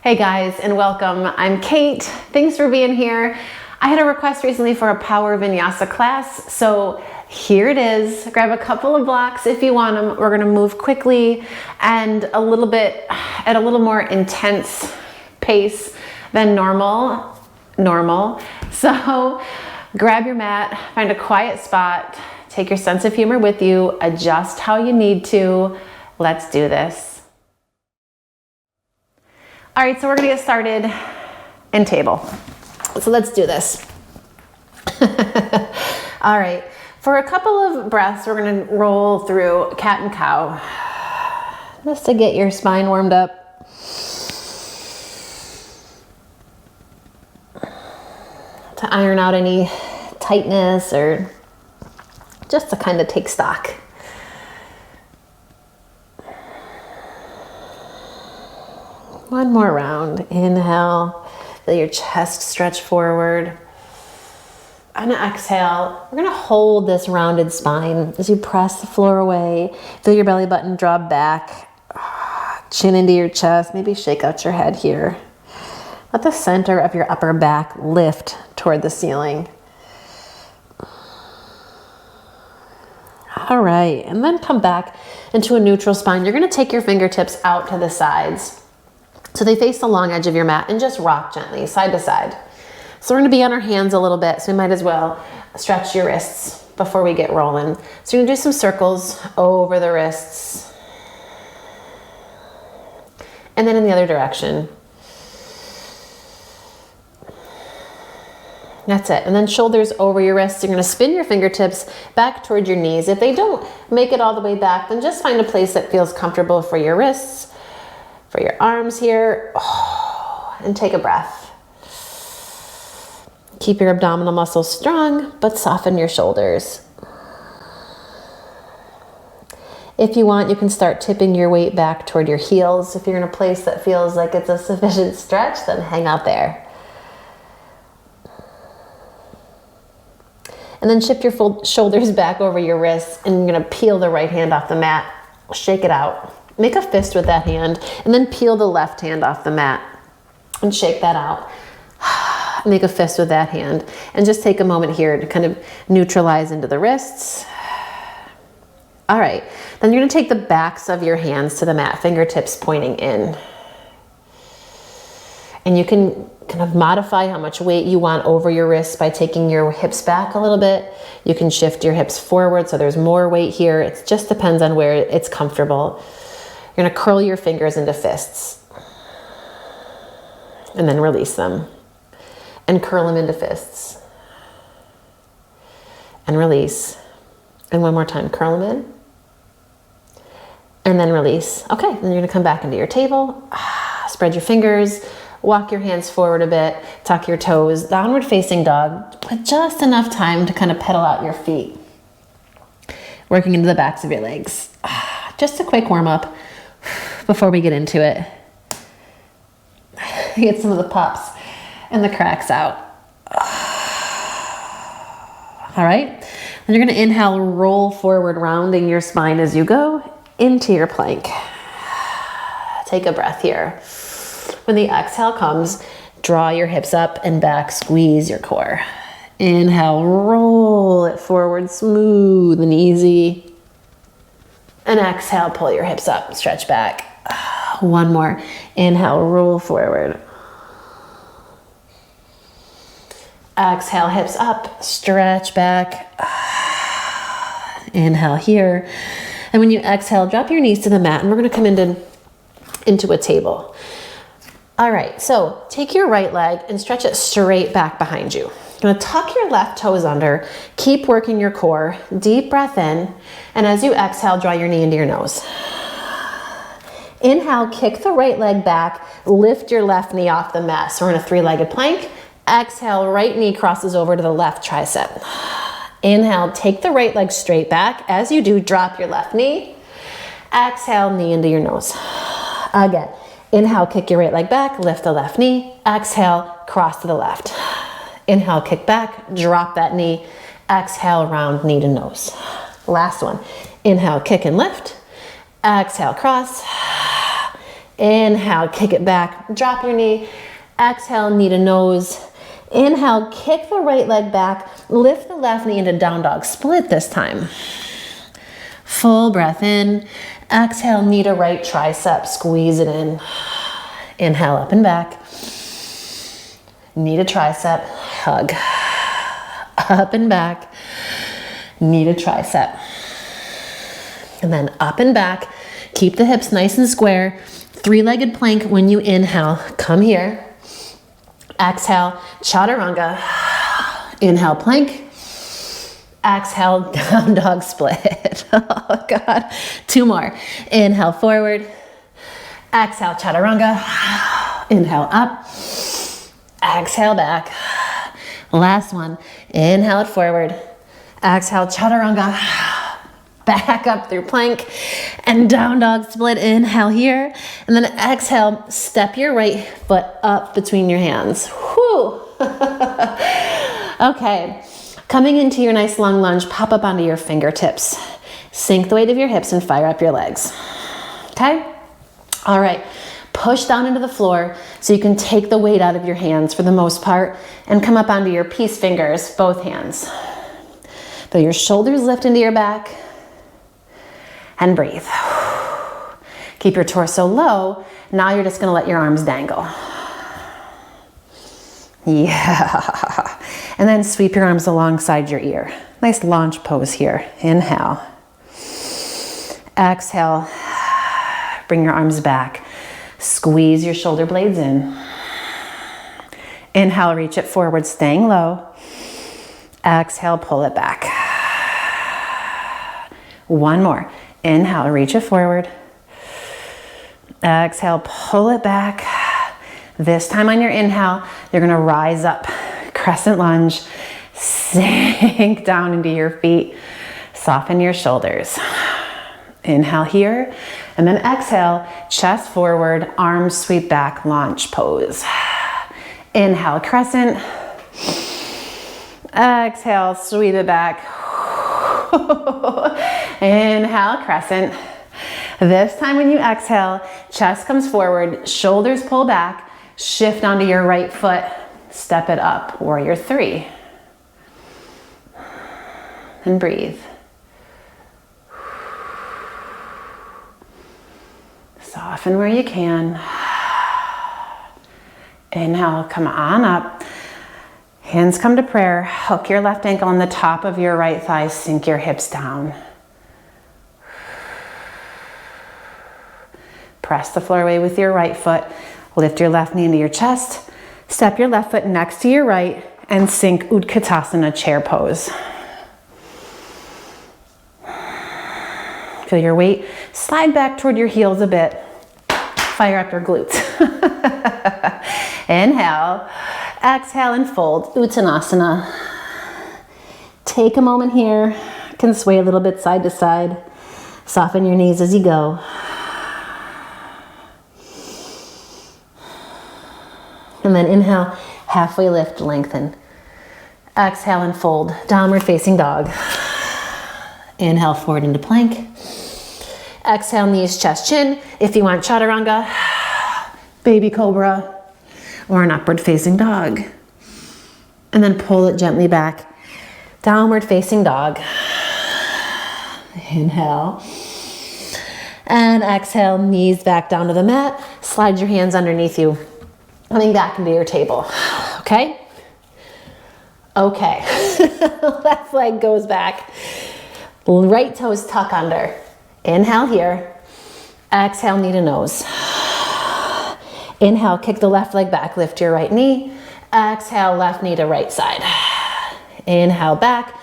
Hey guys, and welcome. I'm Kate. Thanks for being here. I had a request recently for a power vinyasa class, so here it is. Grab a couple of blocks if you want them. We're gonna move quickly and at a little more intense pace than normal. So grab your mat, find a quiet spot, take your sense of humor with you, adjust how you need to. Let's do this. All right, so we're gonna get started in table. So let's do this. All right, for a couple of breaths, we're gonna roll through cat and cow, just to get your spine warmed up. To iron out any tightness or just to kind of take stock. One more round. Inhale, feel your chest stretch forward. On an exhale, we're gonna hold this rounded spine as you press the floor away. Feel your belly button drop back, chin into your chest, maybe shake out your head here. Let the center of your upper back lift toward the ceiling. All right, and then come back into a neutral spine. You're gonna take your fingertips out to the sides, so they face the long edge of your mat, and just rock gently side to side. So we're gonna be on our hands a little bit, so we might as well stretch your wrists before we get rolling. So you're gonna do some circles over the wrists. And then in the other direction. That's it. And then shoulders over your wrists. You're gonna spin your fingertips back toward your knees. If they don't make it all the way back, then just find a place that feels comfortable for your wrists, for your arms here, and take a breath. Keep your abdominal muscles strong, but soften your shoulders. If you want, you can start tipping your weight back toward your heels. If you're in a place that feels like it's a sufficient stretch, then hang out there. And then shift your shoulders back over your wrists, and you're gonna peel the right hand off the mat, shake it out. Make a fist with that hand, and then peel the left hand off the mat and shake that out. Make a fist with that hand, and just take a moment here to kind of neutralize into the wrists. All right, then you're gonna take the backs of your hands to the mat, fingertips pointing in. And you can kind of modify how much weight you want over your wrists by taking your hips back a little bit. You can shift your hips forward so there's more weight here. It just depends on where it's comfortable. You're gonna curl your fingers into fists and then release them, and curl them into fists and release. And one more time, curl them in and then release. Okay, then you're gonna come back into your table, spread your fingers, walk your hands forward a bit, tuck your toes, downward facing dog, with just enough time to kind of pedal out your feet, working into the backs of your legs. Just a quick warm up before we get into it. Get some of the pops and the cracks out. All right, and you're gonna inhale, roll forward, rounding your spine as you go into your plank. Take a breath here. When the exhale comes, draw your hips up and back, squeeze your core. Inhale, roll it forward, smooth and easy. And exhale, pull your hips up, stretch back. One more. Inhale, roll forward. Exhale, hips up, stretch back. Inhale here. And when you exhale, drop your knees to the mat, and we're gonna come into a table. All right, so take your right leg and stretch it straight back behind you. You're gonna tuck your left toes under, keep working your core, deep breath in, and as you exhale, draw your knee into your nose. Inhale, kick the right leg back, lift your left knee off the mat. So we're in a three-legged plank. Exhale, right knee crosses over to the left tricep. Inhale, take the right leg straight back. As you do, drop your left knee. Exhale, knee into your nose. Again, inhale, kick your right leg back, lift the left knee. Exhale, cross to the left. Inhale, kick back, drop that knee. Exhale, round knee to nose. Last one. Inhale, kick and lift. Exhale, cross. Inhale, kick it back, drop your knee. Exhale, knee to nose. Inhale, kick the right leg back, lift the left knee into down dog split this time. Full breath in. Exhale, knee to right tricep, squeeze it in. Inhale, up and back. Knee to tricep, hug. Up and back, knee to tricep. And then up and back. Keep the hips nice and square. Three-legged plank when you inhale. Come here. Exhale, chaturanga. Inhale, plank. Exhale, down dog split. Oh God. 2 more. Inhale, forward. Exhale, chaturanga. Inhale, up. Exhale, back. Last one. Inhale it forward. Exhale, chaturanga. Back up through plank and down dog split. Inhale here. And then exhale, step your right foot up between your hands. Whew. Okay. Coming into your nice long lunge, pop up onto your fingertips. Sink the weight of your hips and fire up your legs. Okay? All right. Push down into the floor so you can take the weight out of your hands for the most part and come up onto your peace fingers, both hands. Feel your shoulders lift into your back and breathe. Keep your torso low. Now you're just gonna let your arms dangle. Yeah. And then sweep your arms alongside your ear. Nice launch pose here. Inhale. Exhale. Bring your arms back. Squeeze your shoulder blades in. Inhale, reach it forward, staying low. Exhale, pull it back. 1 more. Inhale, reach it forward. Exhale, pull it back. This time on your inhale, you're gonna rise up, crescent lunge, sink down into your feet, soften your shoulders. Inhale here, and then exhale, chest forward, arms sweep back, launch pose. Inhale, crescent. Exhale, sweep it back. Inhale, crescent. This time when you exhale, chest comes forward, shoulders pull back, shift onto your right foot, step it up, warrior 3. And breathe. Soften where you can. Inhale, come on up. Hands come to prayer. Hook your left ankle on the top of your right thigh. Sink your hips down. Press the floor away with your right foot. Lift your left knee into your chest. Step your left foot next to your right and sink Utkatasana, chair pose. Feel your weight slide back toward your heels a bit. Fire up your glutes. Inhale, exhale and fold, Uttanasana. Take a moment here. You can sway a little bit side to side. Soften your knees as you go. And then inhale, halfway lift, lengthen. Exhale and fold, downward facing dog. Inhale forward into plank. Exhale, knees, chest, chin. If you want chaturanga, baby cobra, or an upward facing dog. And then pull it gently back. Downward facing dog. Inhale. And exhale, knees back down to the mat. Slide your hands underneath you. Coming back into your table. Okay? Okay. Left leg goes back. Right toes tuck under. Inhale here. Exhale, knee to nose. Inhale, kick the left leg back. Lift your right knee. Exhale, left knee to right side. Inhale, back.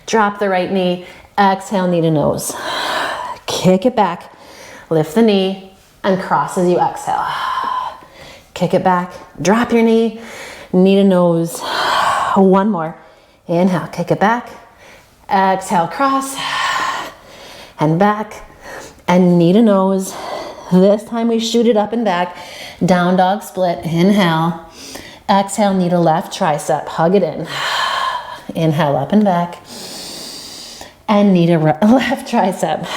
Drop the right knee. Exhale, knee to nose. Kick it back. Lift the knee and cross as you exhale. Kick it back. Drop your knee. Knee to nose. 1 more. Inhale, kick it back. Exhale, cross. And back. And knee to nose. This time we shoot it up and back. Down dog split. Inhale. Exhale, knee to left tricep. Hug it in. Inhale, up and back. And knee to left tricep.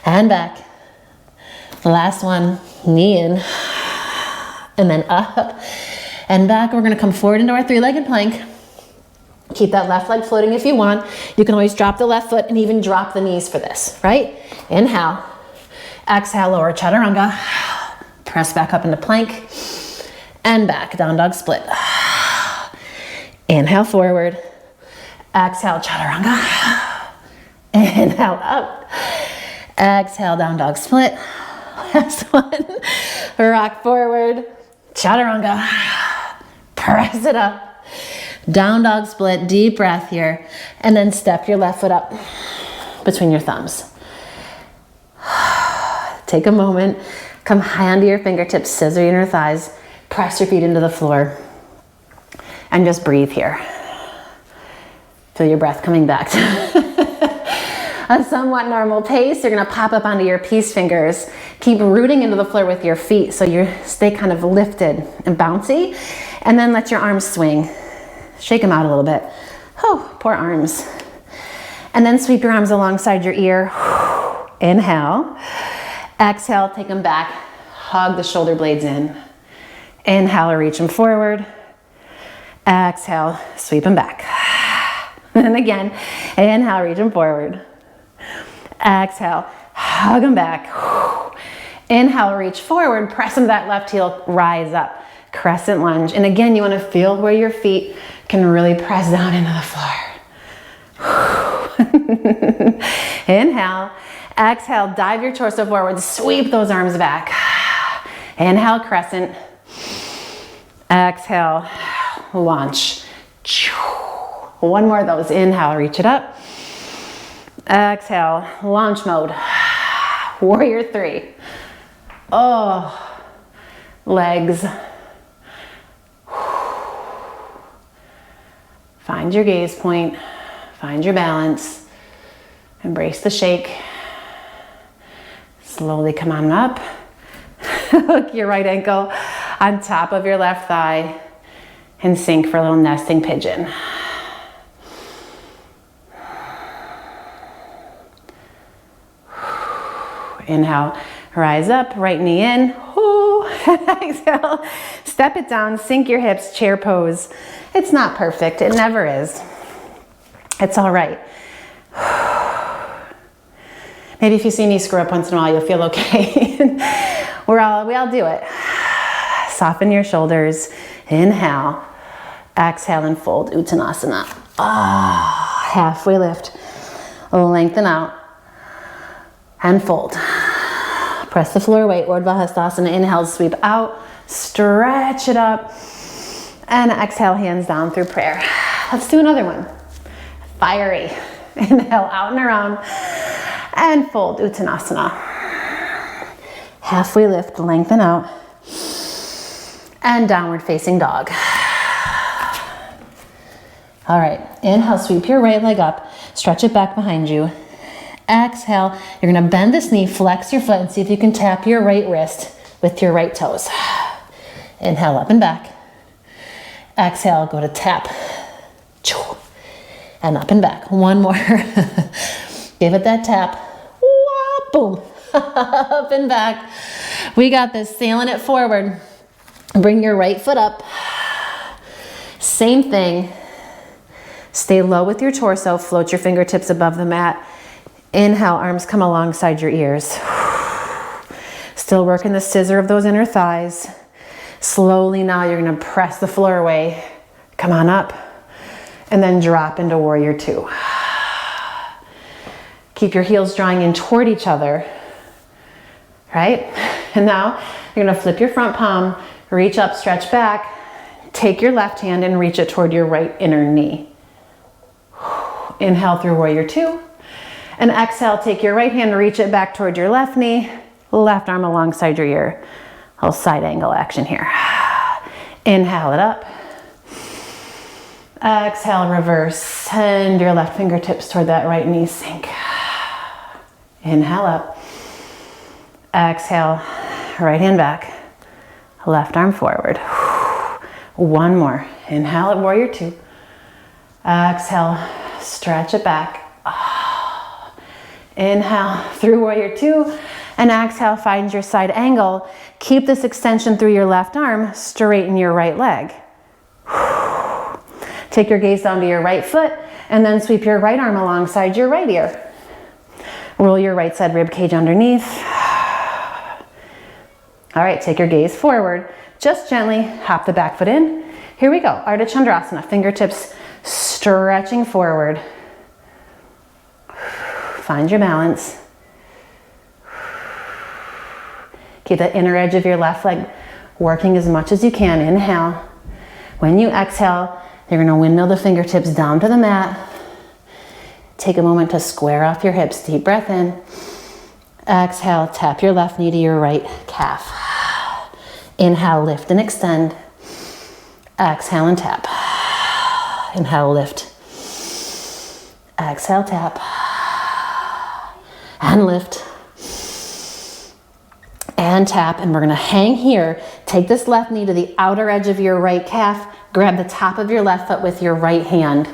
And back. Last one, knee in, and then up and back. We're gonna come forward into our three-legged plank. Keep that left leg floating if you want. You can always drop the left foot and even drop the knees for this, right? Inhale, exhale, lower chaturanga. Press back up into plank and back, down dog split. Inhale forward, exhale chaturanga. Inhale up, exhale down dog split. Last one, rock forward, chaturanga. Press it up. Down dog split, deep breath here, and then step your left foot up between your thumbs. Take a moment, come high onto your fingertips, scissor your inner thighs, press your feet into the floor, and just breathe here. Feel your breath coming back to a somewhat normal pace. You're gonna pop up onto your peace fingers. Keep rooting into the floor with your feet so you stay kind of lifted and bouncy, and then let your arms swing. Shake them out a little bit. Oh, poor arms. And then sweep your arms alongside your ear. Inhale. Exhale, take them back. Hug the shoulder blades in. Inhale, reach them forward. Exhale, sweep them back. And again, inhale, reach them forward. Exhale, hug them back. Inhale, reach forward, press into that left heel, rise up. Crescent lunge. And again, you want to feel where your feet can really press down into the floor. Inhale. Exhale, dive your torso forward, sweep those arms back. Inhale, crescent. Exhale, launch. One more of those. Inhale, reach it up. Exhale, launch mode. Warrior three. Oh, legs. Find your gaze point, find your balance, embrace the shake. Slowly come on up. Hook your right ankle on top of your left thigh and sink for a little nesting pigeon. Inhale, rise up, right knee in. Exhale, step it down, sink your hips, chair pose. It's not perfect, it never is. It's all right. Maybe if you see me screw up once in a while, you'll feel okay. we all do it. Soften your shoulders, inhale, exhale and fold, Uttanasana. Halfway lift, lengthen out and fold. Press the floor weight, Urdhva Hastasana. Inhale, sweep out, stretch it up, and exhale, hands down through prayer. Let's do another one. Fiery. Inhale, out and around, and fold, Uttanasana. Halfway lift, lengthen out, and downward facing dog. All right, inhale, sweep your right leg up, stretch it back behind you. Exhale, you're gonna bend this knee, flex your foot, and see if you can tap your right wrist with your right toes. Inhale, up and back. Exhale, go to tap. And up and back. One more. Give it that tap. Boom. Up and back. We got this, sailing it forward. Bring your right foot up. Same thing. Stay low with your torso, float your fingertips above the mat. Inhale, arms come alongside your ears. Still working the scissor of those inner thighs. Slowly now you're gonna press the floor away. Come on up. And then drop into warrior two. Keep your heels drawing in toward each other. Right? And now you're gonna flip your front palm, reach up, stretch back. Take your left hand and reach it toward your right inner knee. Inhale through warrior two. And exhale, take your right hand, reach it back toward your left knee, left arm alongside your ear. A little side angle action here. Inhale it up. Exhale, reverse. Send your left fingertips toward that right knee, sink. Inhale up. Exhale, right hand back. Left arm forward. One more. Inhale at warrior two. Exhale, stretch it back. Inhale through warrior two. And exhale, find your side angle. Keep this extension through your left arm, straighten your right leg. Take your gaze down to your right foot and then sweep your right arm alongside your right ear. Roll your right side rib cage underneath. All right, take your gaze forward. Just gently hop the back foot in. Here we go, Ardha Chandrasana, fingertips stretching forward. Find your balance. Keep the inner edge of your left leg working as much as you can. Inhale. When you exhale, you're gonna windmill the fingertips down to the mat. Take a moment to square off your hips. Deep breath in. Exhale, tap your left knee to your right calf. Inhale, lift and extend. Exhale and tap. Inhale, lift. Exhale, tap. And lift. And tap. And we're gonna hang here. Take this left knee to the outer edge of your right calf. Grab the top of your left foot with your right hand.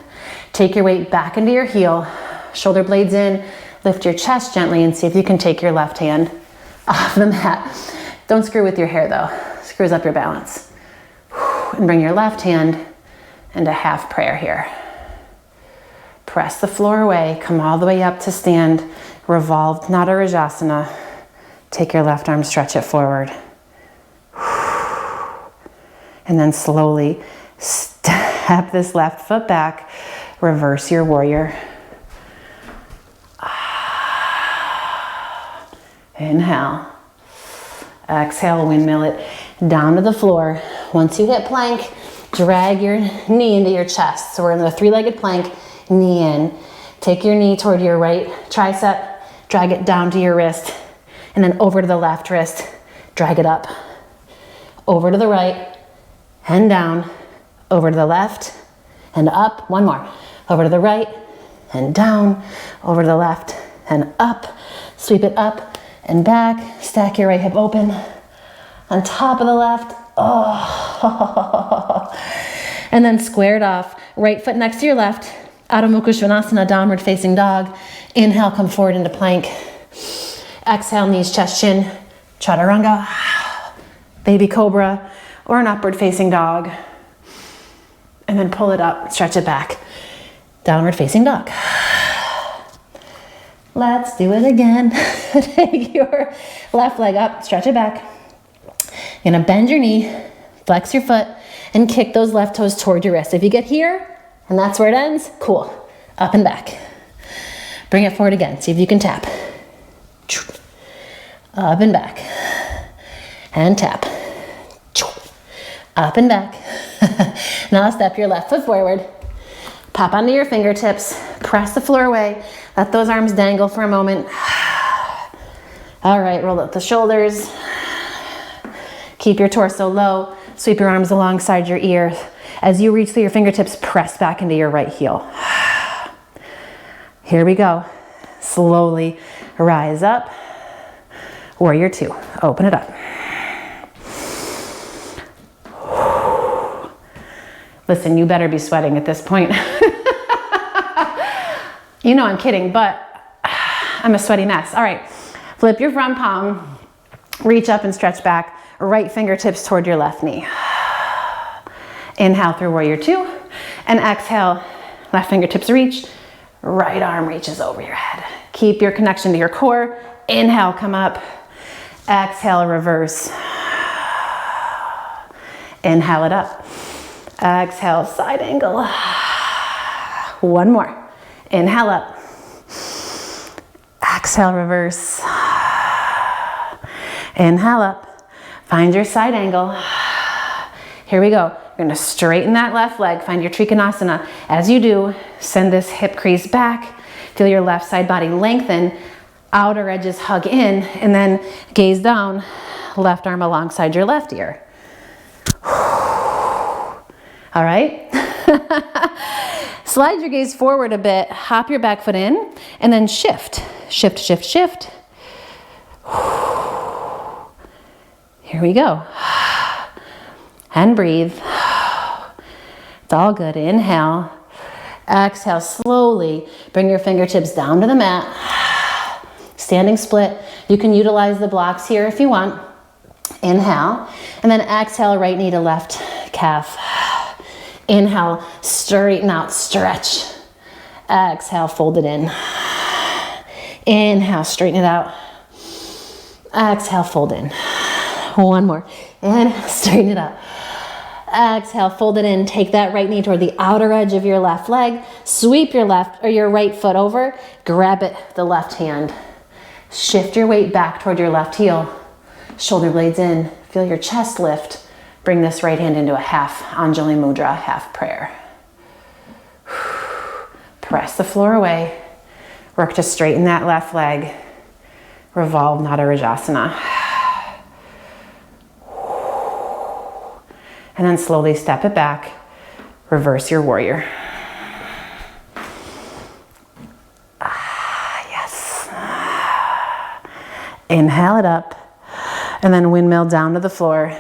Take your weight back into your heel. Shoulder blades in. Lift your chest gently and see if you can take your left hand off the mat. Don't screw with your hair though. Screws up your balance. And bring your left hand into half prayer here. Press the floor away. Come all the way up to stand. Revolved Nadarajasana. Take your left arm, stretch it forward. And then slowly step this left foot back. Reverse your warrior. Inhale. Exhale, windmill it down to the floor. Once you hit plank, drag your knee into your chest. So we're in the three-legged plank, knee in. Take your knee toward your right tricep, drag it down to your wrist, and then over to the left wrist, drag it up. Over to the right, and down, over to the left, and up. One more. Over to the right, and down, over to the left, and up. Sweep it up and back. Stack your right hip open. On top of the left. Oh. And then square it off. Right foot next to your left. Adho Mukha Svanasana, downward facing dog. Inhale, come forward into plank. Exhale, knees, chest, chin. Chaturanga. Baby cobra. Or an upward facing dog. And then pull it up, stretch it back. Downward facing dog. Let's do it again. Take your left leg up, stretch it back. You're gonna bend your knee, flex your foot, and kick those left toes toward your wrist. If you get here, and that's where it ends, cool. Up and back. Bring it forward again, see if you can tap. Up and back. And tap. Up and back. Now step your left foot forward. Pop onto your fingertips. Press the floor away. Let those arms dangle for a moment. All right, roll up the shoulders. Keep your torso low. Sweep your arms alongside your ears. As you reach through your fingertips, press back into your right heel. Here we go. Slowly rise up. Warrior two. Open it up. Listen, you better be sweating at this point. You know I'm kidding, but I'm a sweaty mess. All right, flip your front palm, reach up and stretch back, right fingertips toward your left knee. Inhale through warrior two, and exhale, left fingertips reach, right arm reaches over your head. Keep your connection to your core. Inhale, come up. Exhale, reverse. Inhale it up. Exhale, side angle. One more. Inhale up. Exhale, reverse. Inhale up. Find your side angle. Here we go. You're gonna straighten that left leg. Find your Trikonasana. As you do, send this hip crease back. Feel your left side body lengthen. Outer edges hug in, and then gaze down. Left arm alongside your left ear. All right. Slide your gaze forward a bit, hop your back foot in, and then shift. Shift, shift, shift. Here we go. And breathe. It's all good. Inhale. Exhale slowly. Bring your fingertips down to the mat. Standing split. You can utilize the blocks here if you want. Inhale, and then exhale, right knee to left calf. Inhale, straighten out, stretch. Exhale, fold it in. Inhale, straighten it out. Exhale, fold in. One more. Inhale, straighten it out. Exhale, fold it in. Take that right knee toward the outer edge of your left leg. Sweep your left or your right foot over. Grab it, the left hand. Shift your weight back toward your left heel. Shoulder blades in. Feel your chest lift. Bring this right hand into a half Anjali Mudra, half prayer. Press the floor away. Work to straighten that left leg. Revolve Nada Rajasana. And then slowly step it back. Reverse your warrior. Yes. Inhale it up. And then windmill down to the floor.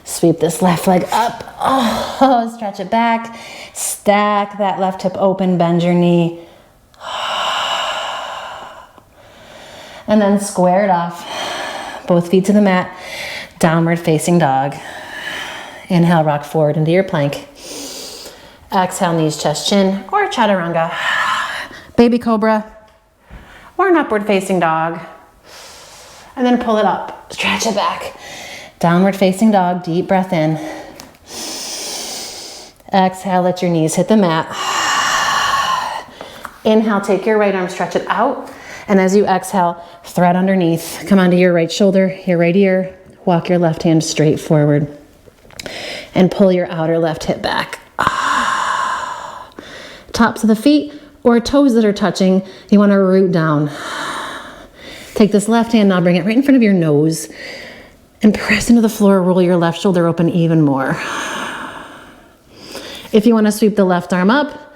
Sweep this left leg up. Oh, stretch it back. Stack that left hip open. Bend your knee. And then square it off. Both feet to the mat. Downward facing dog. Inhale, rock forward into your plank. Exhale, knees, chest, chin, or chaturanga. Baby cobra, or an upward facing dog. And then pull it up, stretch it back. Downward facing dog, deep breath in. Exhale, let your knees hit the mat. Inhale, take your right arm, stretch it out. And as you exhale, thread underneath. Come onto your right shoulder, your right ear. Walk your left hand straight forward. And pull your outer left hip back. Tops of the feet or toes that are touching, you want to root down. Take this left hand now, bring it right in front of your nose and press into the floor, roll your left shoulder open even more. If you want to sweep the left arm up,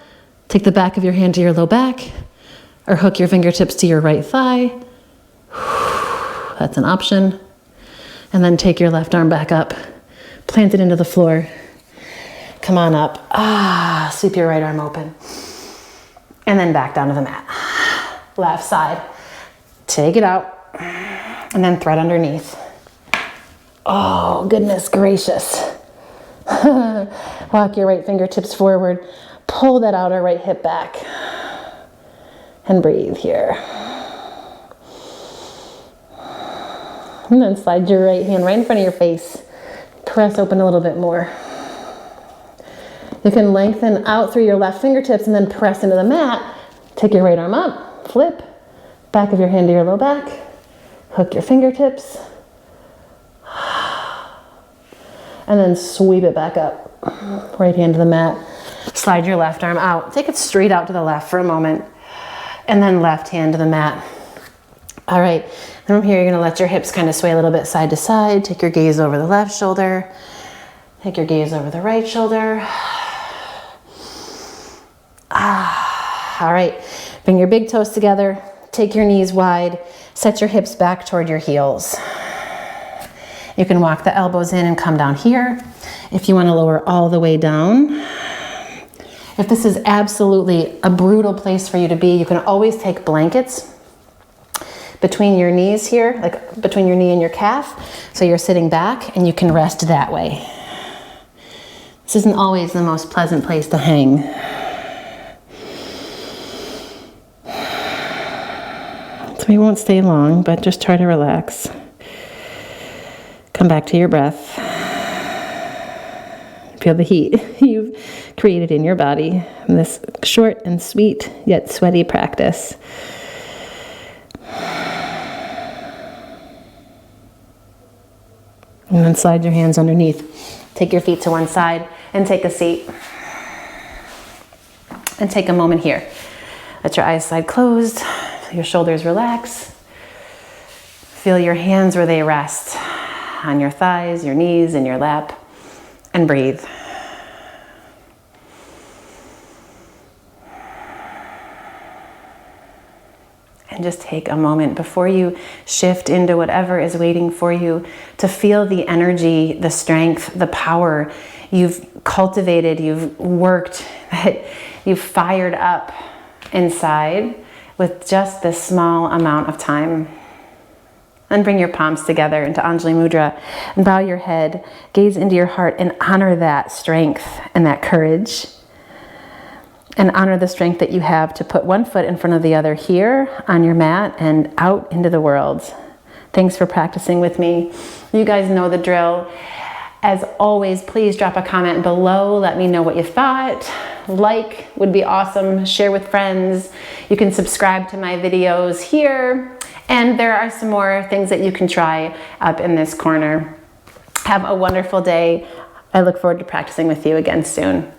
take the back of your hand to your low back or hook your fingertips to your right thigh. That's an option. And then take your left arm back up. Plant it into the floor. Come on up. Sweep your right arm open. And then back down to the mat. Left side. Take it out. And then thread underneath. Oh, goodness gracious. Walk your right fingertips forward. Pull that outer right hip back. And breathe here. And then slide your right hand right in front of your face. Press open a little bit more. You can lengthen out through your left fingertips and then press into the mat. Take your right arm up, flip, back of your hand to your low back, hook your fingertips, and then sweep it back up. Right hand to the mat, slide your left arm out. Take it straight out to the left for a moment, and then left hand to the mat. All right, then from here you're gonna let your hips kind of sway a little bit side to side. Take your gaze over the left shoulder. Take your gaze over the right shoulder. All right, bring your big toes together. Take your knees wide. Set your hips back toward your heels. You can walk the elbows in and come down here. If you wanna lower all the way down. If this is absolutely a brutal place for you to be, you can always take blankets between your knees here, like between your knee and your calf. So you're sitting back and you can rest that way. This isn't always the most pleasant place to hang. So we won't stay long, but just try to relax. Come back to your breath. Feel the heat you've created in your body in this short and sweet yet sweaty practice. And then slide your hands underneath. Take your feet to one side and take a seat. And take a moment here. Let your eyes slide closed. Your shoulders relax. Feel your hands where they rest. On your thighs, your knees, and your lap. And breathe. And just take a moment before you shift into whatever is waiting for you to feel the energy, the strength, the power you've cultivated, you've worked, that you've fired up inside with just this small amount of time. Then bring your palms together into Anjali Mudra and bow your head, gaze into your heart and honor that strength and that courage. And honor the strength that you have to put one foot in front of the other here on your mat and out into the world. Thanks for practicing with me. You guys know the drill. As always, please drop a comment below. Let me know what you thought. Like would be awesome. Share with friends. You can subscribe to my videos here. And there are some more things that you can try up in this corner. Have a wonderful day. I look forward to practicing with you again soon.